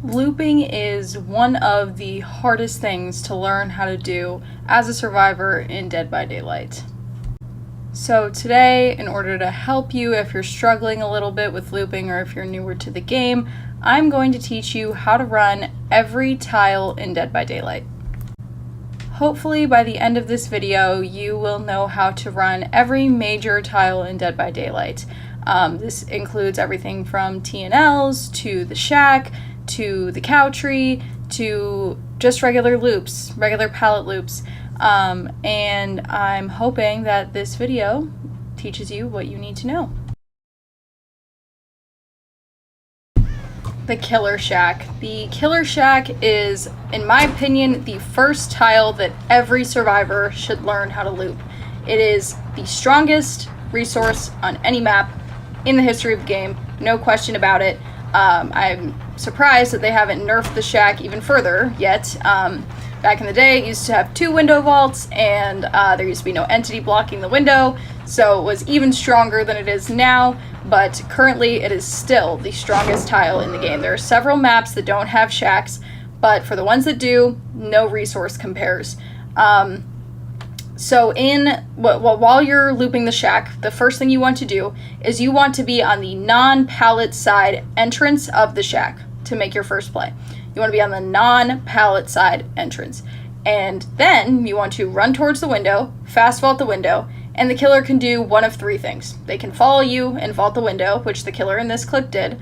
Looping is one of the hardest things to learn how to do as a survivor in Dead by Daylight. So today, in order to help you if you're struggling a little bit with looping or if you're newer to the game, I'm going to teach you how to run every tile in Dead by Daylight. Hopefully by the end of this video, you will know how to run every major tile in Dead by Daylight. This includes everything from T&Ls to the shack, to the cow tree, to just regular loops, regular pallet loops. And I'm hoping that this video teaches you what you need to know. The Killer Shack. The Killer Shack is, in my opinion, the first tile that every survivor should learn how to loop. It is the strongest resource on any map in the history of the game, no question about it. I'm surprised that they haven't nerfed the shack even further yet. Back in the day, it used to have 2 window vaults, and there used to be no entity blocking the window, so it was even stronger than it is now, but currently it is still the strongest tile in the game. There are several maps that don't have shacks, but for the ones that do, no resource compares. So while you're looping the shack, the first thing you want to do is you want to be on the non-pallet side entrance of the shack to make your first play. You want to be on the non-pallet side entrance. And then you want to run towards the window, fast vault the window, and the killer can do one of 3 things. They can follow you and vault the window, which the killer in this clip did.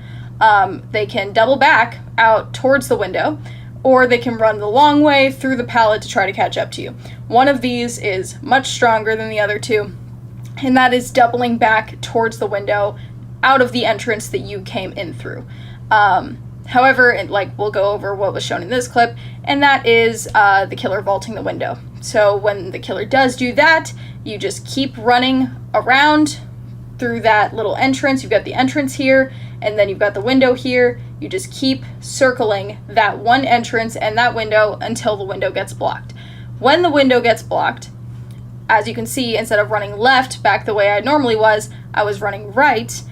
They can double back out towards the window, or they can run the long way through the pallet to try to catch up to you. One of these is much stronger than the other 2, and that is doubling back towards the window out of the entrance that you came in through. However, we'll go over what was shown in this clip, and that is the killer vaulting the window. So when the killer does do that, you just keep running around through that little entrance. You've got the entrance here, and then you've got the window here. You just keep circling that one entrance and that window until the window gets blocked. When the window gets blocked, as you can see, instead of running left back the way I normally was, I was running right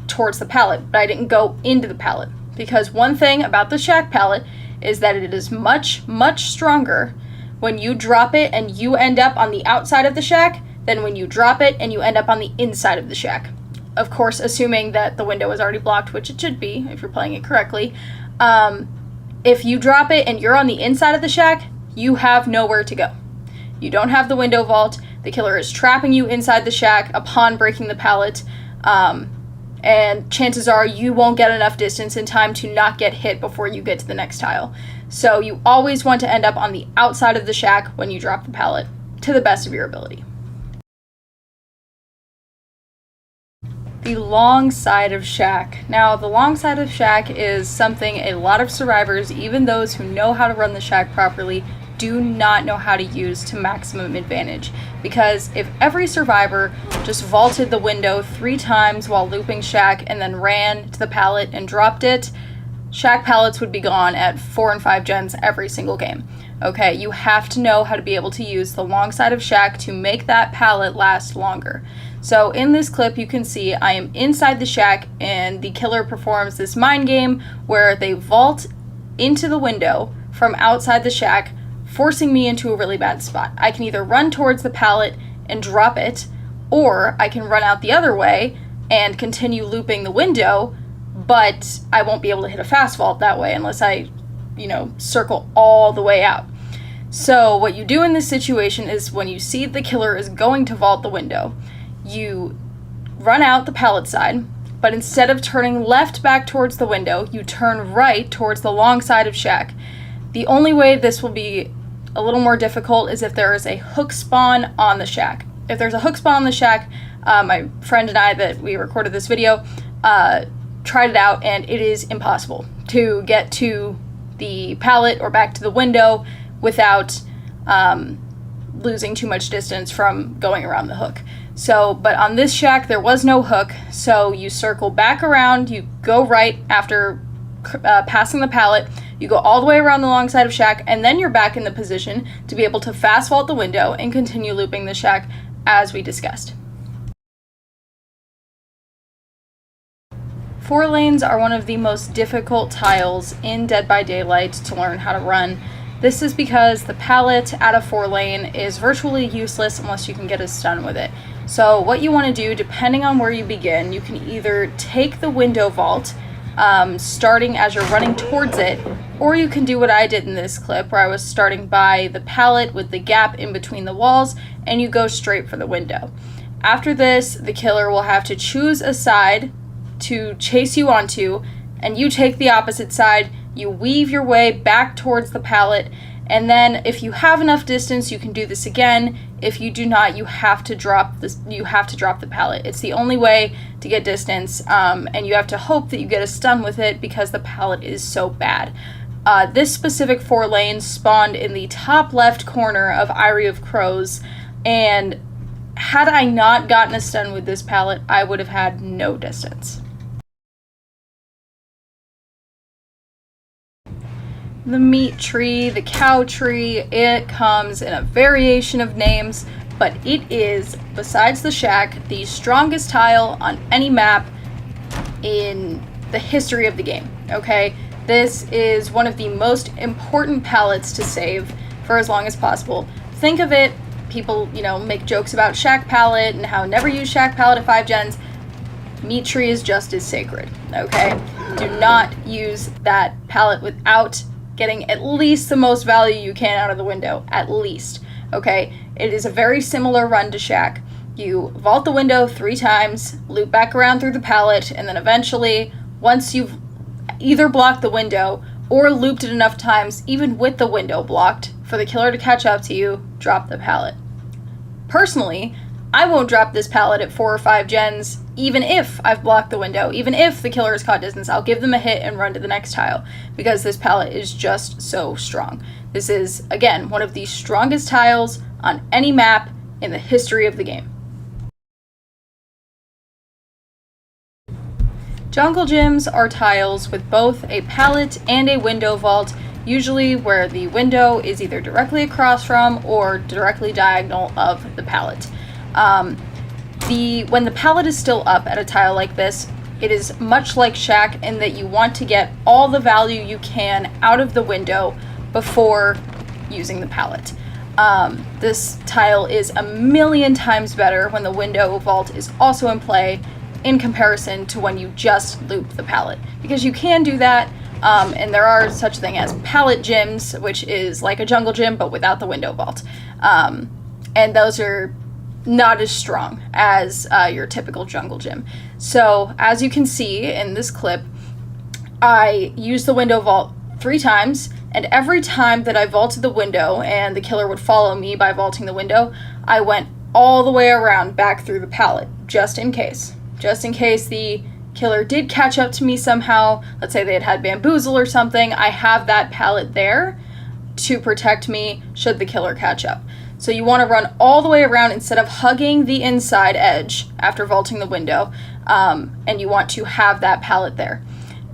towards the pallet, but I didn't go into the pallet. Because one thing about the shack pallet is that it is much, much stronger when you drop it and you end up on the outside of the shack than when you drop it and you end up on the inside of the shack. Of course, assuming that the window is already blocked, which it should be if you're playing it correctly. If you drop it and you're on the inside of the shack, you have nowhere to go. You don't have the window vault. The killer is trapping you inside the shack upon breaking the pallet. And chances are you won't get enough distance in time to not get hit before you get to the next tile. So you always want to end up on the outside of the shack when you drop the pallet, to the best of your ability. The long side of shack. Now, the long side of shack is something a lot of survivors, even those who know how to run the shack properly, do not know how to use to maximum advantage. Because if every survivor just vaulted the window 3 times while looping shack and then ran to the pallet and dropped it, shack pallets would be gone at 4 and 5 gens every single game. Okay, you have to know how to be able to use the long side of shack to make that pallet last longer. So in this clip you can see I am inside the shack and the killer performs this mind game where they vault into the window from outside the shack, forcing me into a really bad spot. I can either run towards the pallet and drop it, or I can run out the other way and continue looping the window, but I won't be able to hit a fast vault that way unless I, circle all the way out. So what you do in this situation is when you see the killer is going to vault the window, you run out the pallet side, but instead of turning left back towards the window, you turn right towards the long side of shack. The only way this will be a little more difficult is if there is a hook spawn on the shack. If there's a hook spawn on the shack, my friend and I that we recorded this video tried it out, and it is impossible to get to the pallet or back to the window without losing too much distance from going around the hook. So, but on this shack there was no hook, so you circle back around, you go right after passing the pallet, you go all the way around the long side of shack, and then you're back in the position to be able to fast vault the window and continue looping the shack as we discussed. 4 lanes are one of the most difficult tiles in Dead by Daylight to learn how to run. This is because the pallet at a 4 lane is virtually useless unless you can get a stun with it. So what you want to do, depending on where you begin, you can either take the window vault, starting as you're running towards it, or you can do what I did in this clip where I was starting by the pallet with the gap in between the walls and you go straight for the window. After this, the killer will have to choose a side to chase you onto, and you take the opposite side, you weave your way back towards the pallet, and then if you have enough distance, you can do this again. If you do not, you have to drop the pallet. It's the only way to get distance, and you have to hope that you get a stun with it because the pallet is so bad. This specific 4 lanes spawned in the top left corner of Eyrie of Crows, and had I not gotten a stun with this pallet, I would have had no distance. The meat tree, the cow tree, it comes in a variation of names, but it is, besides the shack, the strongest tile on any map in the history of the game, okay? This is one of the most important pallets to save for as long as possible. Think of it, people, make jokes about shack pallet and how never use shack pallet at 5 gens. Meat tree is just as sacred, okay? Do not use that pallet without getting at least the most value you can out of the window, at least, okay? It is a very similar run to shack. You vault the window 3 times, loop back around through the pallet, and then eventually, once you've either blocked the window or looped it enough times, even with the window blocked, for the killer to catch up to you, drop the pallet. Personally, I won't drop this pallet at 4 or 5 gens, even if I've blocked the window, even if the killer has caught distance. I'll give them a hit and run to the next tile, because this pallet is just so strong. This is, again, one of the strongest tiles on any map in the history of the game. Jungle gyms are tiles with both a pallet and a window vault, usually where the window is either directly across from or directly diagonal of the pallet. When the pallet is still up at a tile like this, it is much like shack in that you want to get all the value you can out of the window before using the pallet. This tile is a million times better when the window vault is also in play in comparison to when you just loop the pallet, because you can do that, and there are such a thing as pallet gyms, which is like a jungle gym but without the window vault, and those are not as strong as your typical jungle gym. So as you can see in this clip, I used the window vault 3 times, and every time that I vaulted the window and the killer would follow me by vaulting the window, I went all the way around back through the pallet, just in case the killer did catch up to me somehow. Let's say they had bamboozle or something, I have that pallet there to protect me should the killer catch up. So you want to run all the way around instead of hugging the inside edge after vaulting the window, and you want to have that pallet there.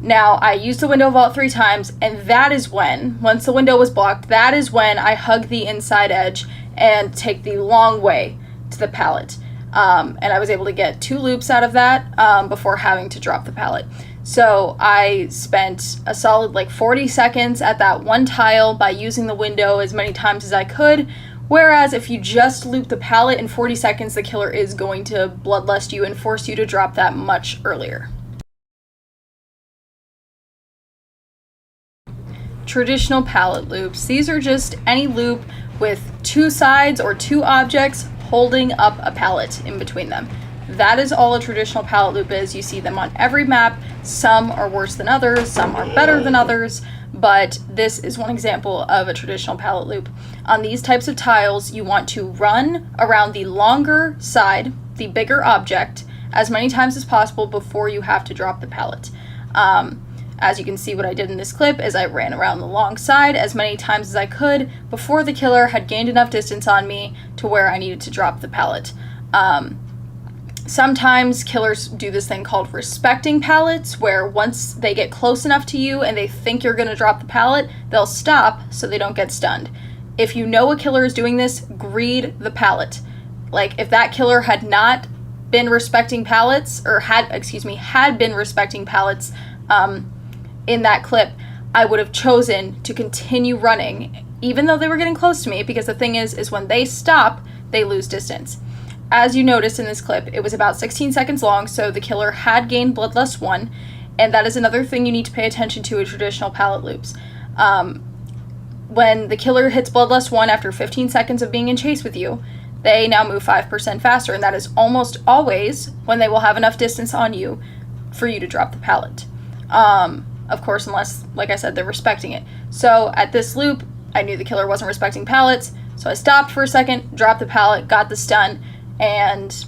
Now, I used the window vault 3 times, and that is when, once the window was blocked, that is when I hug the inside edge and take the long way to the pallet. And I was able to get 2 loops out of that before having to drop the pallet. So I spent a solid 40 seconds at that one tile by using the window as many times as I could, whereas if you just loop the pallet in 40 seconds, the killer is going to bloodlust you and force you to drop that much earlier. Traditional pallet loops. These are just any loop with 2 sides or 2 objects holding up a pallet in between them. That is all a traditional pallet loop is. You see them on every map. Some are worse than others, some are better than others, but this is one example of a traditional pallet loop. On these types of tiles, you want to run around the longer side, the bigger object, as many times as possible before you have to drop the pallet. As you can see, what I did in this clip is I ran around the long side as many times as I could before the killer had gained enough distance on me to where I needed to drop the pallet. Sometimes killers do this thing called respecting pallets, where once they get close enough to you and they think you're going to drop the pallet, they'll stop so they don't get stunned. If you know a killer is doing this, greed the pallet. If that killer had not been respecting pallets, or had been respecting pallets in that clip, I would have chosen to continue running, even though they were getting close to me, because the thing is when they stop, they lose distance. As you noticed in this clip, it was about 16 seconds long, so the killer had gained Bloodlust 1, and that is another thing you need to pay attention to in traditional pallet loops. When the killer hits Bloodlust 1 after 15 seconds of being in chase with you, they now move 5% faster, and that is almost always when they will have enough distance on you for you to drop the pallet. Of course, unless, like I said, they're respecting it. So at this loop, I knew the killer wasn't respecting pallets, so I stopped for a second, dropped the pallet, got the stun, and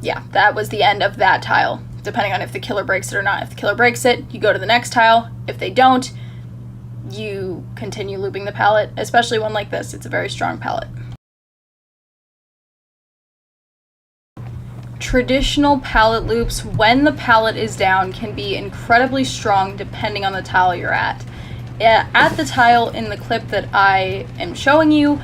yeah, that was the end of that tile, depending on if the killer breaks it or not. If the killer breaks it, you go to the next tile. If they don't, you continue looping the pallet, especially one like this. It's a very strong pallet. Traditional pallet loops, when the pallet is down, can be incredibly strong depending on the tile you're at. At the tile in the clip that I am showing you,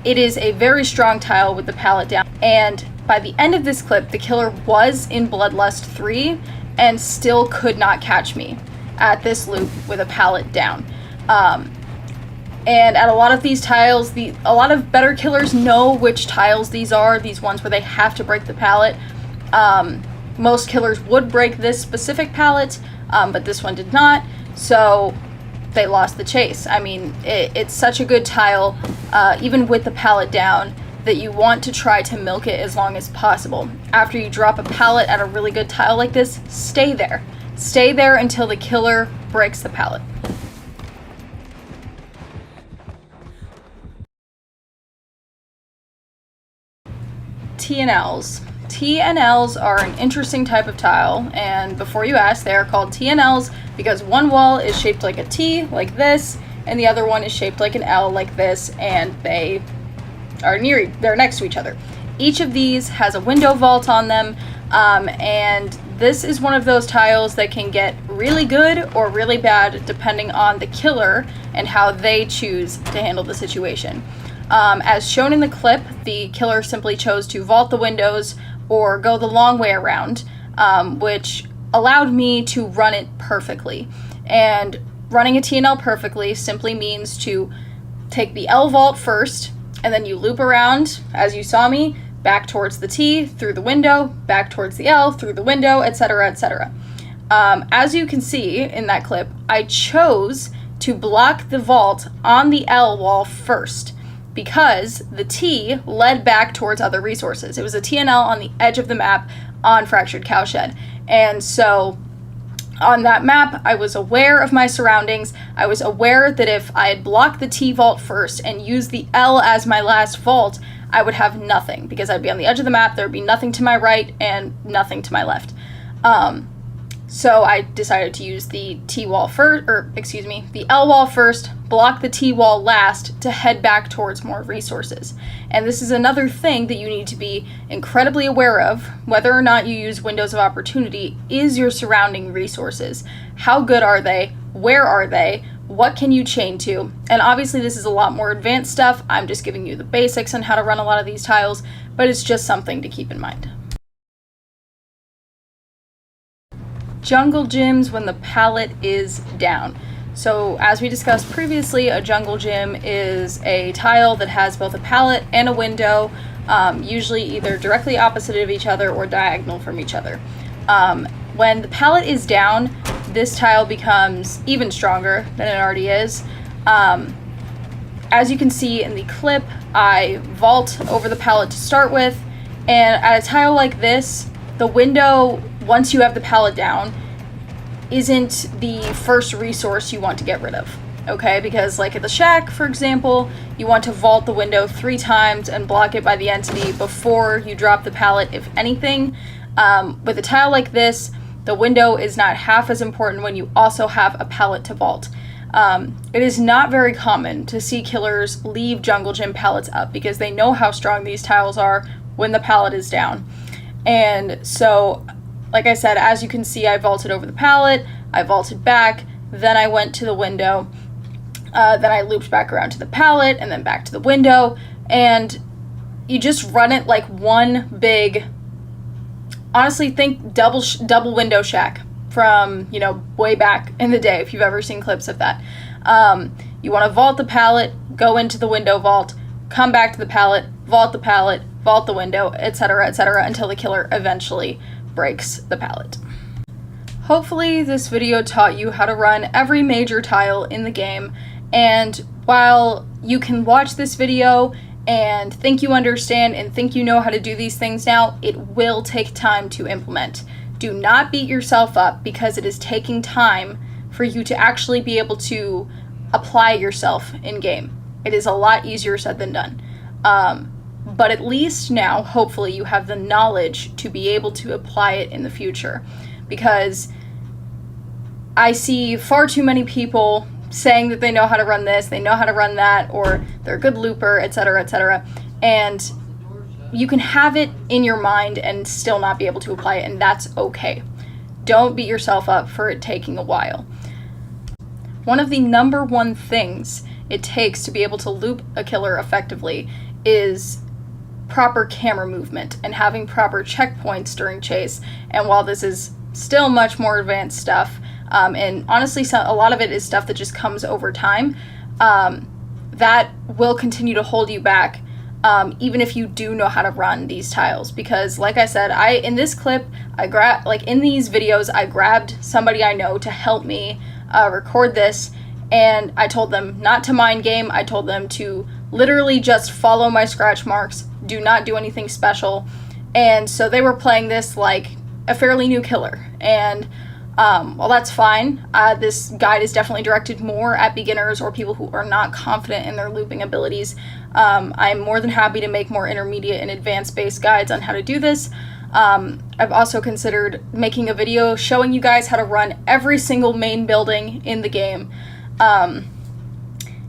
it is a very strong tile with the pallet down, and by the end of this clip, the killer was in Bloodlust 3 and still could not catch me at this loop with a pallet down. And at a lot of these tiles, a lot of better killers know which tiles these are, these ones where they have to break the pallet. Most killers would break this specific pallet, but this one did not, so they lost the chase. I mean, it's such a good tile, even with the pallet down, that you want to try to milk it as long as possible. After you drop a pallet at a really good tile like this, stay there. Stay there until the killer breaks the pallet. TNLs. TNLs are an interesting type of tile, and before you ask, they are called TNLs because one wall is shaped like a T, like this, and the other one is shaped like an L, like this, and they're next to each other. Each of these has a window vault on them, and this is one of those tiles that can get really good or really bad depending on the killer and how they choose to handle the situation. As shown in the clip, the killer simply chose to vault the windows or go the long way around, which allowed me to run it perfectly. And running a TNL perfectly simply means to take the L vault first, and then you loop around, as you saw me, back towards the T, through the window, back towards the L, through the window, etc., etc. As you can see in that clip, I chose to block the vault on the L wall first, because the T led back towards other resources. It was a TNL on the edge of the map on Fractured Cowshed. And so on that map, I was aware of my surroundings. I was aware that if I had blocked the T vault first and used the L as my last vault, I would have nothing, because I'd be on the edge of the map, there would be nothing to my right and nothing to my left. So I decided to use the the L wall first, block the T wall last to head back towards more resources. And this is another thing that you need to be incredibly aware of, whether or not you use windows of opportunity, is your surrounding resources. How good are they? Where are they? What can you chain to? And obviously this is a lot more advanced stuff. I'm just giving you the basics on how to run a lot of these tiles, but it's just something to keep in mind. Jungle gyms when the pallet is down. So as we discussed previously, a jungle gym is a tile that has both a pallet and a window, usually either directly opposite of each other or diagonal from each other. When the pallet is down, this tile becomes even stronger than it already is. As you can see in the clip, I vault over the pallet to start with, and at a tile like this, the window, once you have the pallet down, isn't the first resource you want to get rid of, okay? Because like at the shack, for example, you want to vault the window 3 times and block it by the entity before you drop the pallet, if anything. With a tile like this, the window is not half as important when you also have a pallet to vault. It is not very common to see killers leave jungle gym pallets up because they know how strong these tiles are when the pallet is down. And so, like I said, as you can see, I vaulted over the pallet, I vaulted back, then I went to the window, then I looped back around to the pallet, and then back to the window, and you just run it like one big honestly, think double window shack from, you know, way back in the day, if you've ever seen clips of that. You want to vault the pallet, go into the window vault, come back to the pallet, vault the window, etc., until the killer eventually breaks the pallet. Hopefully this video taught you how to run every major tile in the game, and while you can watch this video and think you understand and think you know how to do these things now, it will take time to implement. Do not beat yourself up because it is taking time for you to actually be able to apply yourself in game. It is a lot easier said than done. But at least now, hopefully, you have the knowledge to be able to apply it in the future. Because I see far too many people saying that they know how to run this, they know how to run that, or they're a good looper, etc., and you can have it in your mind and still not be able to apply it, and that's okay. Don't beat yourself up for it taking a while. One of the number one things it takes to be able to loop a killer effectively is proper camera movement and having proper checkpoints during chase. And while this is still much more advanced stuff, and honestly a lot of it is stuff that just comes over time, that will continue to hold you back, even if you do know how to run these tiles. Because like I said, in this clip, in these videos, I grabbed somebody I know to help me record this, and I told them not to mind game. I told them to literally just follow my scratch marks, do not do anything special. And so they were playing this like a fairly new killer, and well, that's fine. This guide is definitely directed more at beginners or people who are not confident in their looping abilities. I'm more than happy to make more intermediate and advanced based guides on how to do this. I've also considered making a video showing you guys how to run every single main building in the game.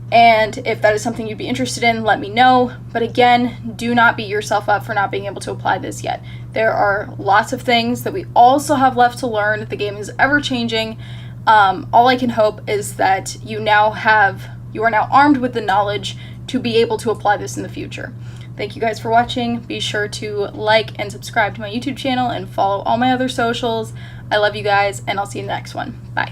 And if that is something you'd be interested in, let me know. But again, do not beat yourself up for not being able to apply this yet. There are lots of things that we also have left to learn. The game is ever changing. All I can hope is that you are now armed with the knowledge to be able to apply this in the future. Thank you guys for watching. Be sure to like and subscribe to my YouTube channel and follow all my other socials. I love you guys, and I'll see you in the next one. Bye.